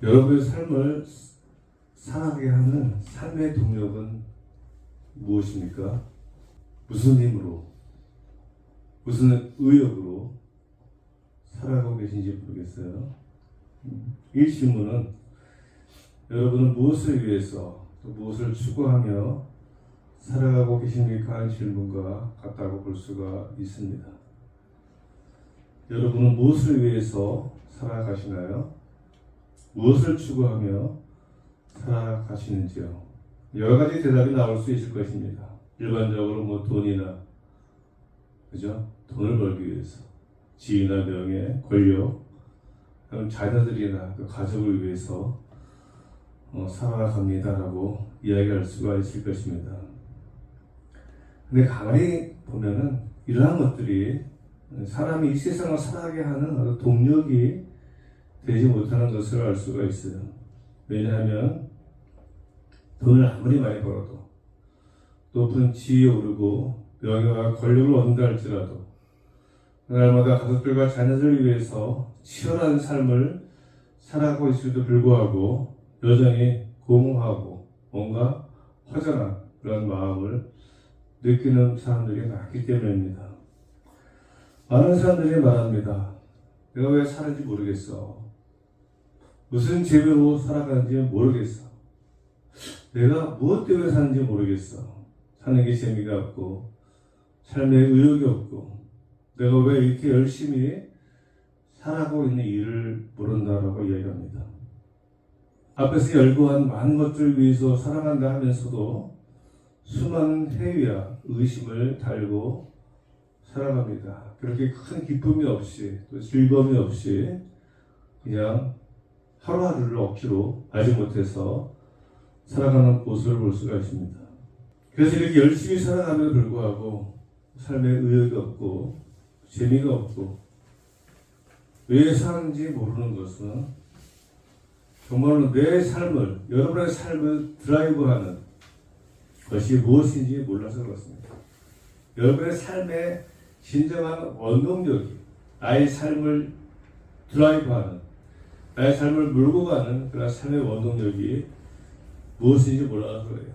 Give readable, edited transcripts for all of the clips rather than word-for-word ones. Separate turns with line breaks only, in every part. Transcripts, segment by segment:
여러분의 삶을 살아가게 하는 삶의 동력은 무엇입니까? 무슨 힘으로, 무슨 의욕으로 살아가고 계신지 모르겠어요. 이 질문은 여러분은 무엇을 위해서 또 무엇을 추구하며 살아가고 계십니까? 하는 질문과 같다고 볼 수가 있습니다. 여러분은 무엇을 위해서 살아가시나요? 무엇을 추구하며 살아가시는지요? 여러 가지 대답이 나올 수 있을 것입니다. 일반적으로 돈이나, 그죠? 돈을 벌기 위해서, 지위나 명예, 권력, 자녀들이나 그 가족을 위해서 살아갑니다라고 이야기할 수가 있을 것입니다. 근데 가만히 보면은 이러한 것들이 사람이 이 세상을 살아가게 하는 어떤 동력이 되지 못하는 것을 알 수가 있어요. 왜냐하면 돈을 아무리 많이 벌어도, 높은 지위에 오르고 명예와 권력을 얻는다 할지라도 날마다 가족들과 자녀들을 위해서 치열한 삶을 살아가고 있음에도 불구하고 여전히 공허하고 뭔가 허전한 그런 마음을 느끼는 사람들이 많기 때문입니다. 많은 사람들이 말합니다. 내가 왜 사는지 모르겠어. 무슨 재미로 살아가는지 모르겠어. 내가 무엇 때문에 사는지 모르겠어. 사는 게 재미가 없고 삶에 의욕이 없고 내가 왜 이렇게 열심히 살아가고 있는 이유를 모른다라고 이야기합니다. 앞에서 열거한 많은 것들을 위해서 살아간다 하면서도 수많은 회의와 의심을 달고 살아갑니다. 그렇게 큰 기쁨이 없이 또 즐거움이 없이 그냥 하루하루를 억지로 알지 못해서 살아가는 모습을 볼 수가 있습니다. 그래서 이렇게 열심히 살아감에도 불구하고 삶에 의욕이 없고 재미가 없고 왜 사는지 모르는 것은 정말로 내 삶을, 여러분의 삶을 드라이브하는 것이 무엇인지 몰라서 그렇습니다. 여러분의 삶의 진정한 원동력이 나의 삶을 드라이브하는, 나의 삶을 몰고 가는 그런 삶의 원동력이 무엇인지 몰라서 그래요.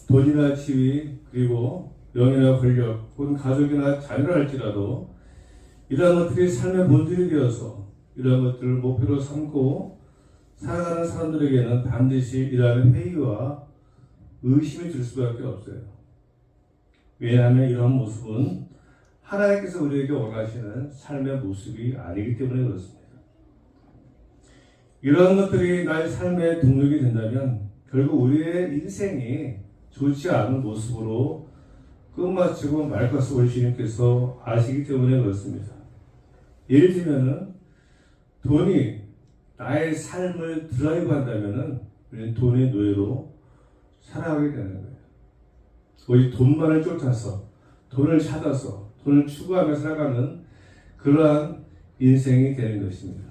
돈이나 지위, 그리고 명예나 권력, 혹은 가족이나 자녀를 할지라도 이러한 것들이 삶의 본질이 되어서 이러한 것들을 목표로 삼고 살아가는 사람들에게는 반드시 이러한 회의와 의심이 들 수밖에 없어요. 왜냐하면 이러한 모습은 하나님께서 우리에게 원하시는 삶의 모습이 아니기 때문에 그렇습니다. 이러한 것들이 나의 삶의 동력이 된다면 결국 우리의 인생이 좋지 않은 모습으로 끝마치고 말 것을 우리 주님께서 아시기 때문에 그렇습니다. 예를 들면은 돈이 나의 삶을 드라이브 한다면은 우리는 돈의 노예로 살아가게 되는 거예요. 오직 돈만을 쫓아서, 돈을 찾아서, 돈을 추구하며 살아가는 그러한 인생이 되는 것입니다.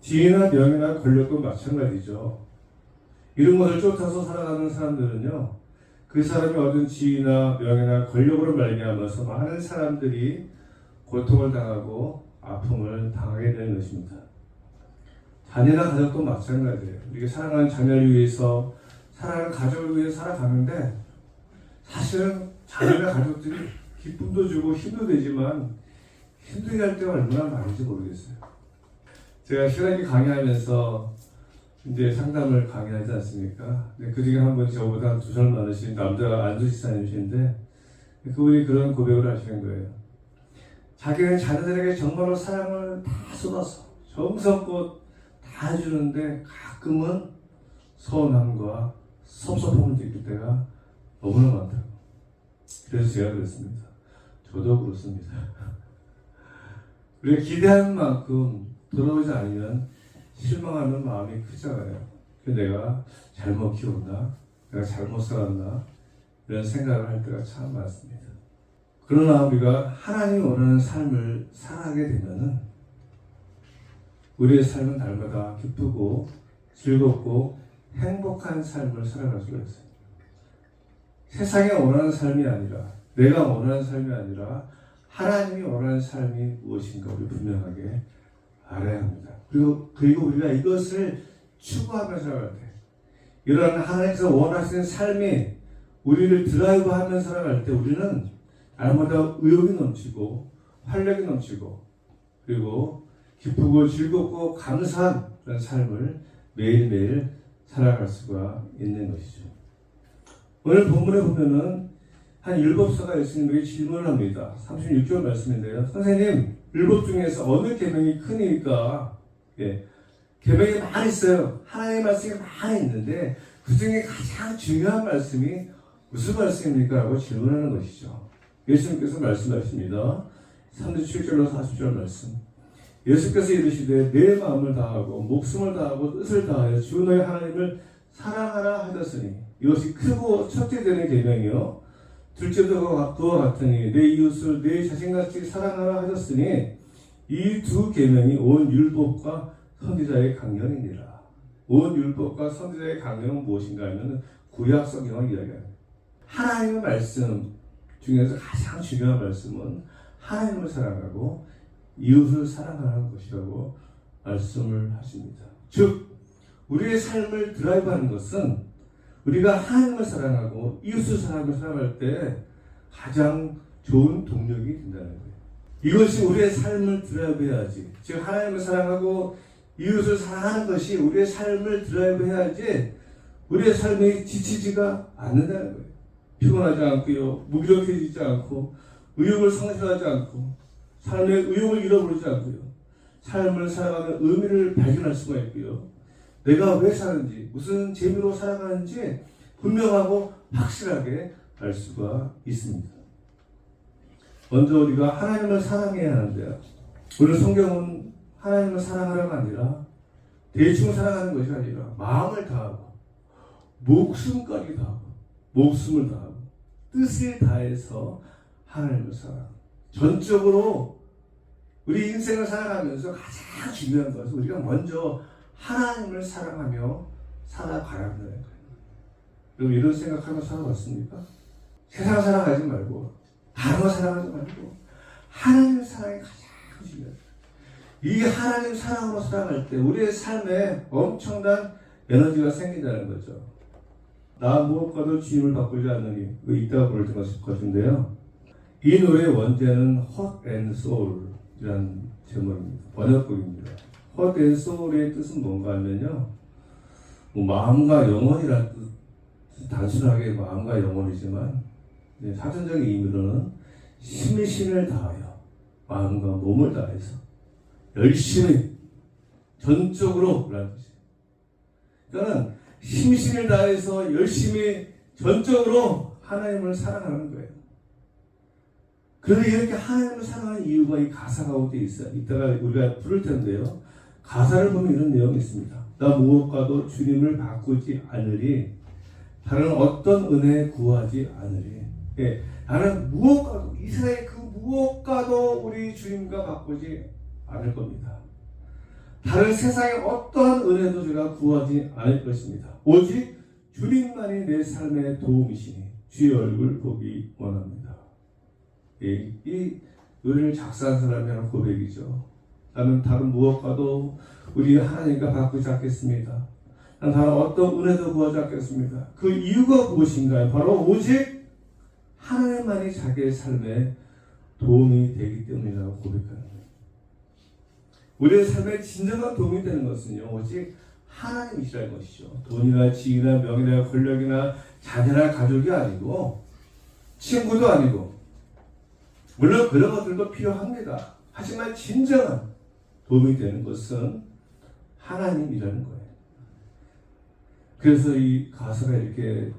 지위나 명예나 권력도 마찬가지죠. 이런 것을 쫓아서 살아가는 사람들은요, 그 사람이 얻은 지위나 명예나 권력으로 말미암아서 많은 사람들이 고통을 당하고 아픔을 당하게 되는 것입니다. 자녀나 가족도 마찬가지예요. 이렇게 사랑하는 자녀를 위해서, 사랑하는 가족을 위해서 살아가는데 사실은 자녀나 가족들이 기쁨도 주고 힘도 되지만 힘들게 할 때가 얼마나 많은지 모르겠어요. 제가 신학기 강의하면서 이제 상담을 강의하지 않습니까? 그 중에 한 분이 저보다 2살 많으신 남자 안수지사님이신데 그분이 그런 고백을 하시는 거예요. 자기는 자녀들에게 정말로 사랑을 다 쏟아서 정성껏 다 해주는데 가끔은 서운함과 섭섭함을 느낄 때가 너무나 많다고. 그래서 제가 그랬습니다. 저도 그렇습니다. 우리가 기대한 만큼 돌아오지 않으면 실망하는 마음이 크잖아요. 내가 잘못 키웠나? 내가 잘못 살았나? 이런 생각을 할 때가 참 많습니다. 그러나 우리가 하나님이 원하는 삶을 살아가게 되면은 우리의 삶은 날마다 기쁘고 즐겁고 행복한 삶을 살아갈 수가 있어요. 세상이 원하는 삶이 아니라, 내가 원하는 삶이 아니라 하나님이 원하는 삶이 무엇인가 우리 분명하게 알아야 합니다. 그리고 우리가 이것을 추구하면서 살아갈 때, 이런 하나님께서 원하시는 삶이 우리를 드라이브하면서 살아갈 때 우리는 날마다 의욕이 넘치고 활력이 넘치고 그리고 기쁘고 즐겁고 감사한 그런 삶을 매일매일 살아갈 수가 있는 것이죠. 오늘 본문에 보면은 한 율법사가 예수님에게 질문을 합니다. 36절 말씀인데요. 선생님, 율법 중에서 어느 계명이 크니까? 계명이 많이 있어요. 하나님의 말씀이 많이 있는데 그 중에 가장 중요한 말씀이 무슨 말씀입니까? 라고 질문하는 것이죠. 예수님께서 말씀하십니다. 37절로 40절 말씀. 예수께서 이르시되 내 마음을 다하고 목숨을 다하고 뜻을 다하여 주 너의 하나님을 사랑하라 하셨으니 이것이 크고 첫째 되는 계명이요 둘째도 그와 같으니 내 이웃을 내 자신같이 사랑하라 하셨으니 이 두 계명이 온 율법과 선지자의 강령이니라. 온 율법과 선지자의 강령은 무엇인가 하면 구약 성경을 이야기합니다. 하나님의 말씀 중에서 가장 중요한 말씀은 하나님을 사랑하고 이웃을 사랑하는 것이라고 말씀을 하십니다. 즉 우리의 삶을 드라이브하는 것은 우리가 하나님을 사랑하고 이웃을 사랑하며 살아갈 때 가장 좋은 동력이 된다는 거예요. 이것이 우리의 삶을 드라이브해야지. 즉 하나님을 사랑하고 이웃을 사랑하는 것이 우리의 삶을 드라이브해야지 우리의 삶이 지치지가 않는다는 거예요. 피곤하지 않고요, 무기력해지지 않고 의욕을 상실하지 않고 삶의 의욕을 잃어버리지 않고요, 삶을 살아가는 의미를 발견할 수가 있고요, 내가 왜 사는지 무슨 재미로 살아가는지 분명하고 확실하게 알 수가 있습니다. 먼저 우리가 하나님을 사랑해야 하는데요, 오늘 성경은 하나님을 사랑하라가 아니라 대충 사랑하는 것이 아니라 마음을 다하고 목숨까지 다하고 목숨을 다하고 뜻을 다해서 하나님을 사랑합니다. 전적으로 우리 인생을 살아가면서 가장 중요한 것은 우리가 먼저 하나님을 사랑하며 살아가야 한다는 거예요. 여러분 이런 생각하며 살아봤습니까? 세상 사랑하지 말고 다른 거 사랑하지 말고 하나님을 사랑이 가장 중요해요. 이 하나님 사랑으로 살아갈 때 우리의 삶에 엄청난 에너지가 생긴다는 거죠. 나 무엇과도 주임을 바꾸지 않으니 이따가 부를 것인데요. 이 노래의 원제는 Hot and Soul이라는 제목입니다. 번역곡입니다. Hot and Soul의 뜻은 뭔가 하면요, 마음과 영혼이라는 뜻, 단순하게 마음과 영혼이지만 사전적인 의미로는 심신을 다하여 마음과 몸을 다해서 열심히 전적으로 라는 뜻이에요. 그러니까 심신을 다해서 열심히 전적으로 하나님을 사랑하는 거예요. 그런데 이렇게 하나님을 사랑하는 이유가 이 가사 가운데 있어요. 이따가 우리가 부를 텐데요, 가사를 보면 이런 내용이 있습니다. 나 무엇과도 주님을 바꾸지 않으리, 다른 어떤 은혜 구하지 않으리. 나는 무엇과도, 이 세상의 그 무엇과도 우리 주님과 바꾸지 않을 겁니다. 다른 세상의 어떠한 은혜도 제가 구하지 않을 것입니다. 오직 주님만이 내 삶의 도움이시니 주의 얼굴 보기 원합니다. 이 노래를 작사한 사람이 하는 고백이죠. 나는 다른 무엇과도 우리 하나님과 바꾸지 않겠습니다. 나는 다른 어떤 은혜도 구하지 않겠습니다. 그 이유가 무엇인가요? 바로 오직 하나님만이 자기의 삶에 도움이 되기 때문이라고 고백하는 거예요. 우리의 삶에 진정한 도움이 되는 것은요, 오직 하나님이시라는 것이죠. 돈이나 지위나 명예나 권력이나 자녀나 가족이 아니고 친구도 아니고, 물론 그런 것들도 필요합니다. 하지만 진정한 도움이 되는 것은 하나님이라는 거예요. 그래서 이 가사가 이렇게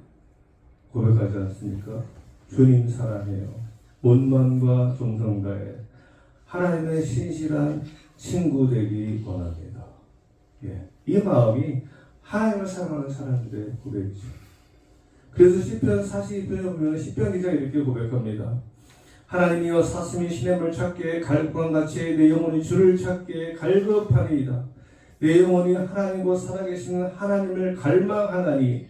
고백하지 않습니까? 주님 사랑해요. 온 마음과 정성 다해 하나님의 신실한 친구 되기 원합니다. 이 마음이 하나님을 사랑하는 사람들의 고백이죠. 그래서 시편 42편에 보면 시편 기자가 이렇게 고백합니다. 하나님이여 사슴이 시냇물 찾기에 갈급한같이 내 영혼이 주를 찾기에 갈급하니이다. 내 영혼이 하나님과 살아계시는 하나님을 갈망하나니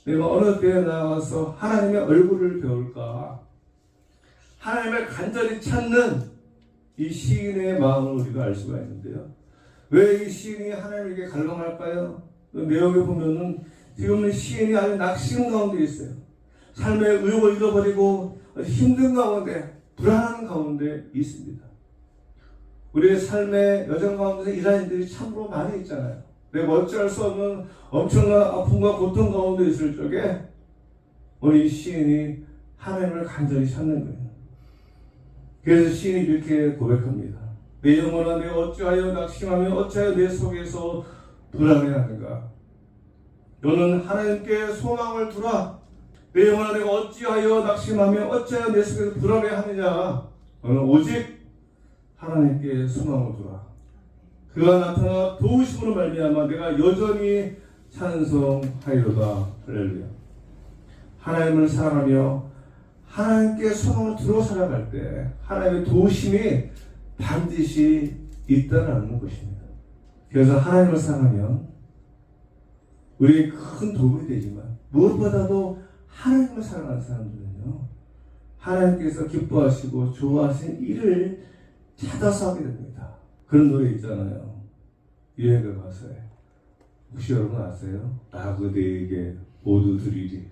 내가 어느 때에 나와서 하나님의 얼굴을 배울까. 하나님을 간절히 찾는 이 시인의 마음을 우리가 알 수가 있는데요, 왜 이 시인이 하나님에게 갈망할까요? 그 내용에 보면은 지금은 시인이 아주 낙심 가운데 있어요. 삶의 의욕을 잃어버리고 힘든 가운데, 불안한 가운데 있습니다. 우리의 삶의 여정 가운데 이러한 일들이 참으로 많이 있잖아요. 내가 어찌할 수 없는 엄청난 아픔과 고통 가운데 있을 적에 우리 시인이 하나님을 간절히 찾는 거예요. 그래서 시인이 이렇게 고백합니다. 내 영혼아, 내가 어찌하여 낙심하며 어찌하여 내 속에서 불안해하는가. 너는 하나님께 소망을 두라. 내 영혼아, 내가 어찌하여 낙심하며 어찌하여 내 속에서 불안해하느냐. 너는 오직 하나님께 소망을 두라. 그가 나타나 도우심으로 말미암아 내가 여전히 찬송하리로다. 할렐루야. 하나님을 사랑하며 하나님께 소망을 두고 살아갈 때 하나님의 도우심이 반드시 있다라는 것입니다. 그래서 하나님을 사랑하면 우리에게 큰 도움이 되지만 무엇보다도 하나님을 사랑하는 사람들은요, 하나님께서 기뻐하시고 좋아하시는 일을 찾아서 하게 됩니다. 그런 노래 있잖아요. 유행가 가사에. 혹시 여러분 아세요? 나 그대에게 모두 드리리.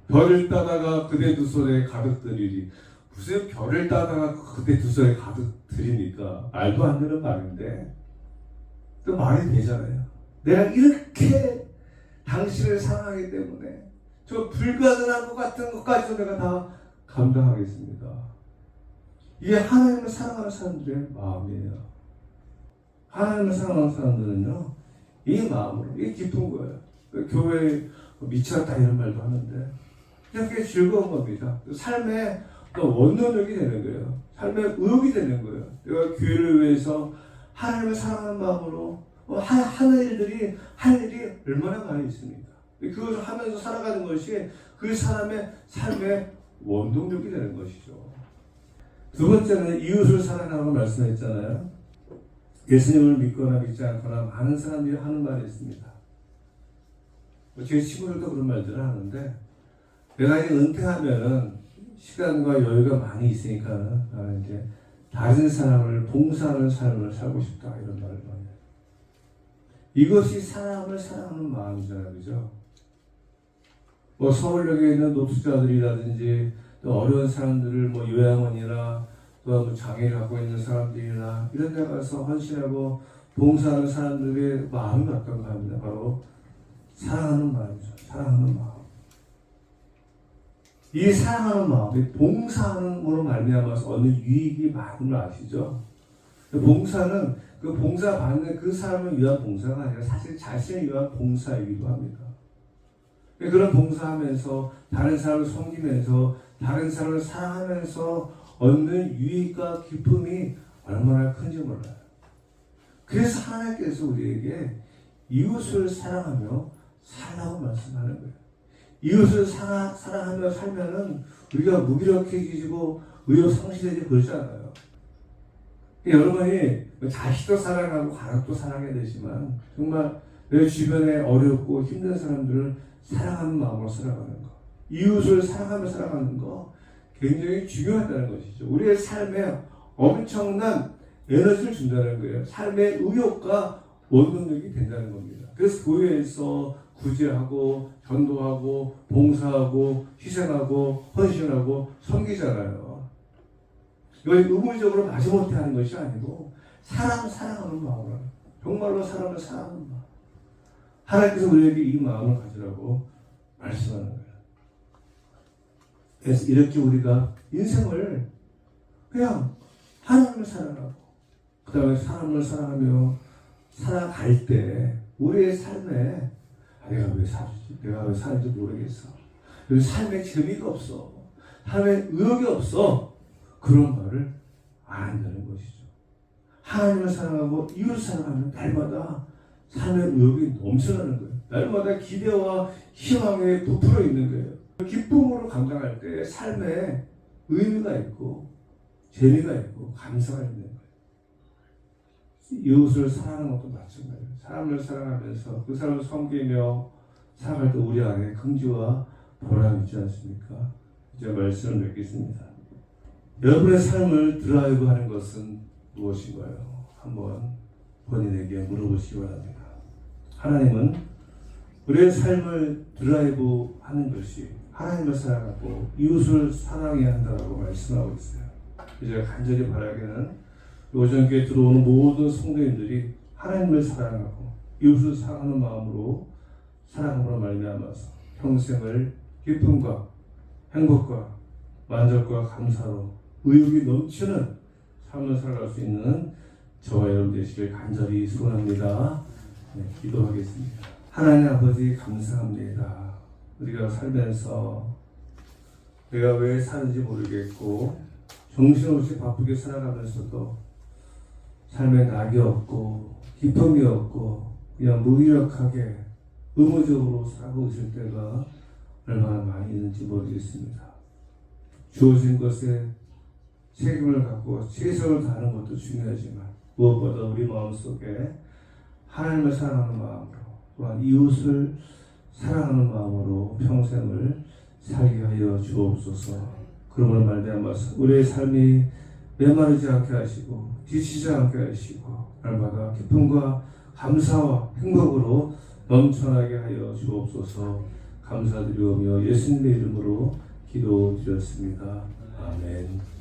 별을 따다가 그대 두 손에 가득 드리리. 무슨 별을 따다가 그대 두 손에 가득 드리니까 말도 안 되는 말인데 또 말이 되잖아요. 내가 이렇게 당신을 사랑하기 때문에 저 불가능한 것 같은 것까지도 내가 다 감당하겠습니다. 이게 하나님을 사랑하는 사람들의 마음이에요. 하나님을 사랑하는 사람들은요, 이 마음으로, 이게 기쁜 거예요. 교회에 미쳤다 이런 말도 하는데 그게 즐거운 겁니다. 삶의 원동력이 되는 거예요. 삶의 의욕이 되는 거예요. 내가 교회를 위해서 하나님을 사랑하는 마음으로 하는 일들이, 할 일이 얼마나 많이 있습니까? 그것을 하면서 살아가는 것이 그 사람의 삶의 원동력이 되는 것이죠. 두 번째는 이웃을 사랑하라고 말씀했잖아요. 예수님을 믿거나 믿지 않거나 많은 사람들이 하는 말이 있습니다. 제 친구들도 그런 말들을 하는데, 내가 이제 은퇴하면은 시간과 여유가 많이 있으니까 나는 이제 다른 사람을 봉사하는 삶을 살고 싶다 이런 말을 해요. 이것이 사람을 사랑하는 마음이잖아요, 그죠? 뭐 서울역에 있는 노숙자들이라든지 또 어려운 사람들을 뭐 요양원이나 또 뭐 장애를 갖고 있는 사람들이나 이런 데 가서 헌신하고 봉사하는 사람들의 마음이 어떤가 합니다. 바로 사랑하는 마음이죠. 사랑하는 마음. 이 사랑하는 마음, 이 봉사하는 거로 말미암아서 얻는 유익이 많은 걸 아시죠? 봉사는 그 봉사 받는 그 사람을 위한 봉사가 아니라 사실 자신을 위한 봉사이기도 합니다. 그런 봉사하면서 다른 사람을 섬기면서 다른 사람을 사랑하면서 얻는 유익과 기쁨이 얼마나 큰지 몰라요. 그래서 하나님께서 우리에게 이웃을 사랑하며 살라고 말씀하는 거예요. 이웃을 사랑하며 살면은 우리가 무기력해지고 의욕 상실해지고 그러지 않아요. 여러분이 자식도 사랑하고 가족도 사랑해야 되지만 정말 내 주변에 어렵고 힘든 사람들을 사랑하는 마음으로 살아가는 거, 이웃을 사랑하며 살아가는 거 굉장히 중요하다는 것이죠. 우리의 삶에 엄청난 에너지를 준다는 거예요. 삶의 의욕과 원동력이 된다는 겁니다. 그래서 교회에서 구제하고 전도하고 봉사하고 희생하고 헌신하고 섬기잖아요. 이걸 의무적으로 마지못해 하는 것이 아니고 사랑하는 마음으로, 정말로 사람을 사랑하는 마음. 하나님께서 우리에게 이 마음을 가지라고 말씀하는 거예요. 그래서 이렇게 우리가 인생을 그냥 하나님을 사랑하고 그 다음에 사람을 사랑하며 살아갈 때 우리의 삶에 내가 왜 살지? 내가 왜 사는지 모르겠어. 삶에 재미가 없어. 삶에 의욕이 없어. 그런 말을 안 한다는 것이죠. 하나님을 사랑하고 이웃을 사랑하면 날마다 삶의 의욕이 넘쳐나는 거예요. 날마다 기대와 희망에 부풀어 있는 거예요. 기쁨으로 감당할 때 삶에 의미가 있고 재미가 있고 감사가 있는 거예요. 이웃을 사랑하는 것도 마찬가지예요. 사람을 사랑하면서 그 사람을 섬기며 살아갈 때 우리 안에 긍지와 보람이 있지 않습니까? 이제 말씀을 맺겠습니다. 여러분의 삶을 드라이브하는 것은 무엇인가요? 한번 본인에게 물어보시기 바랍니다. 하나님은 우리의 삶을 드라이브 하는 것이 하나님을 사랑하고 이웃을 사랑해야 한다고 말씀하고 있어요. 이제 간절히 바라기는 오전교회 들어오는 모든 성도님들이 하나님을 사랑하고 이웃을 사랑하는 마음으로 사랑으로 말미암아서 평생을 기쁨과 행복과 만족과 감사로 의욕이 넘치는 삶을 살아갈 수 있는 저와 여러분 되시길 간절히 소원합니다. 네, 기도하겠습니다. 하나님 아버지 감사합니다. 우리가 살면서 내가 왜 사는지 모르겠고 정신없이 바쁘게 살아가면서도 삶에 낙이 없고 기쁨이 없고 그냥 무기력하게 의무적으로 살고 있을 때가 얼마나 많이 있는지 모르겠습니다. 주어진 것에 책임을 갖고 최선을 다하는 것도 중요하지만 무엇보다 우리 마음속에 하나님을 사랑하는 마음으로 또한 이웃을 사랑하는 마음으로 평생을 살게 하여 주옵소서. 그러므로 말미암아서 우리의 삶이 메마르지 않게 하시고 지치지 않게 하시고 날마다 기쁨과 감사와 행복으로 넘쳐나게 하여 주옵소서. 감사드리오며 예수님의 이름으로 기도드렸습니다. 아멘.